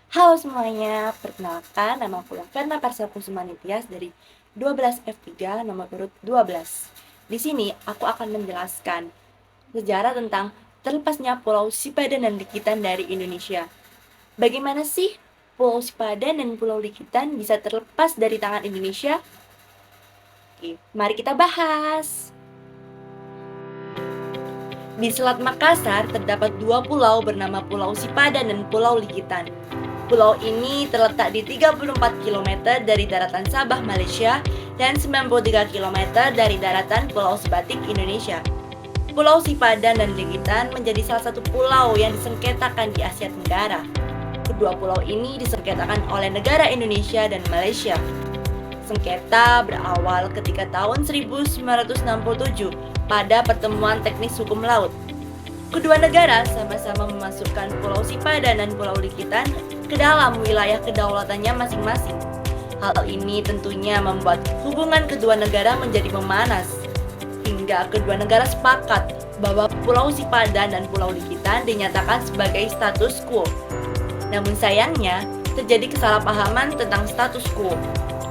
Halo semuanya, perkenalkan nama aku Laverna Parsel Kusuma Nitias dari 12F3 nomor urut 12. Di sini aku akan menjelaskan sejarah tentang terlepasnya Pulau Sipadan dan Likitan dari Indonesia. Bagaimana sih Pulau Sipadan dan Pulau Likitan bisa terlepas dari tangan Indonesia? Oke, mari kita bahas. Di Selat Makassar terdapat dua pulau bernama Pulau Sipadan dan Pulau Likitan. Pulau ini terletak di 34 km dari daratan Sabah, Malaysia, dan 93 km dari daratan Pulau Sebatik, Indonesia. Pulau Sipadan dan Likitan menjadi salah satu pulau yang disengketakan di Asia Tenggara. Kedua pulau ini disengketakan oleh negara Indonesia dan Malaysia. Sengketa berawal ketika tahun 1967 pada pertemuan teknis hukum laut. Kedua negara sama-sama memasukkan Pulau Sipadan dan Pulau Likitan ke dalam wilayah kedaulatannya masing-masing. Hal ini tentunya membuat hubungan kedua negara menjadi memanas, hingga kedua negara sepakat bahwa Pulau Sipadan dan Pulau Likitan dinyatakan sebagai status quo. Namun sayangnya, terjadi kesalahpahaman tentang status quo,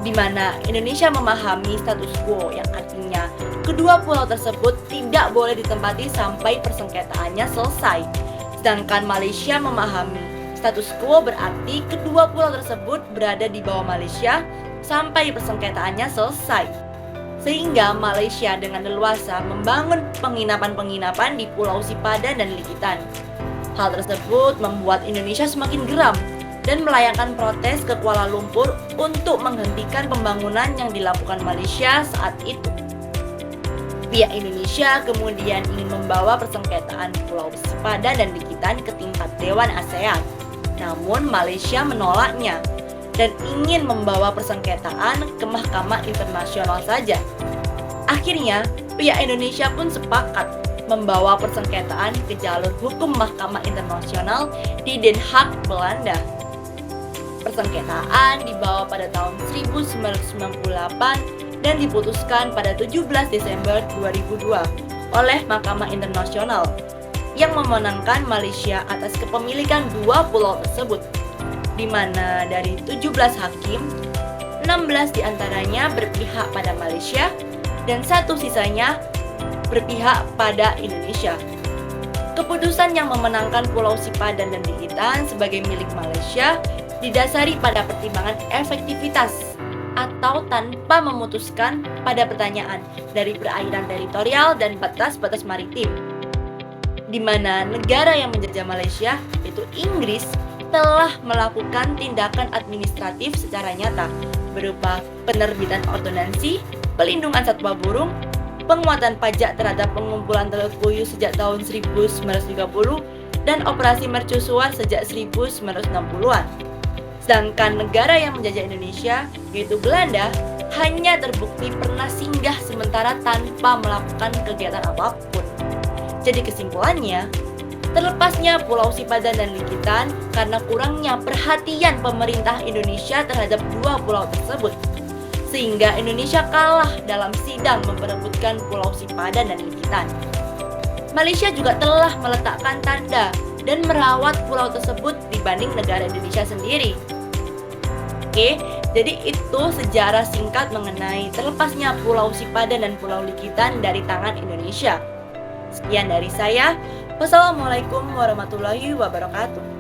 di mana Indonesia memahami status quo yang artinya kedua pulau tersebut tidak boleh ditempati sampai persengketaannya selesai. Sedangkan Malaysia memahami status quo berarti kedua pulau tersebut berada di bawah Malaysia sampai persengketaannya selesai. Sehingga Malaysia dengan leluasa membangun penginapan-penginapan di Pulau Sipadan dan Likitan. Hal tersebut membuat Indonesia semakin geram dan melayangkan protes ke Kuala Lumpur untuk menghentikan pembangunan yang dilakukan Malaysia saat itu. Pihak Indonesia kemudian ingin membawa persengketaan Pulau Sipadan dan Likitan ke tingkat Dewan ASEAN. Namun Malaysia menolaknya dan ingin membawa persengketaan ke Mahkamah Internasional saja. Akhirnya, pihak Indonesia pun sepakat membawa persengketaan ke jalur hukum Mahkamah Internasional di Den Haag, Belanda. Persengketaan dibawa pada tahun 1998 dan diputuskan pada 17 Desember 2002 oleh Mahkamah Internasional yang memenangkan Malaysia atas kepemilikan dua pulau tersebut, di mana dari 17 hakim, 16 diantaranya berpihak pada Malaysia dan satu sisanya berpihak pada Indonesia. Keputusan yang memenangkan Pulau Sipadan dan Likitan sebagai milik Malaysia didasari pada pertimbangan efektivitas atau tanpa memutuskan pada pertanyaan dari perairan teritorial dan batas-batas maritim, di mana negara yang menjajah Malaysia, yaitu Inggris, telah melakukan tindakan administratif secara nyata berupa penerbitan ordonansi, pelindungan satwa burung, penguatan pajak terhadap pengumpulan telur puyuh sejak tahun 1930, dan operasi mercusuar sejak 1960-an. Sedangkan negara yang menjajah Indonesia, yaitu Belanda, hanya terbukti pernah singgah sementara tanpa melakukan kegiatan apapun. Jadi kesimpulannya, terlepasnya Pulau Sipadan dan Likitan karena kurangnya perhatian pemerintah Indonesia terhadap dua pulau tersebut, sehingga Indonesia kalah dalam sidang memperebutkan Pulau Sipadan dan Likitan. Malaysia juga telah meletakkan tanda dan merawat pulau tersebut dibanding negara Indonesia sendiri. Oke, jadi itu sejarah singkat mengenai terlepasnya Pulau Sipadan dan Pulau Likitan dari tangan Indonesia. Sekian dari saya. Wassalamualaikum warahmatullahi wabarakatuh.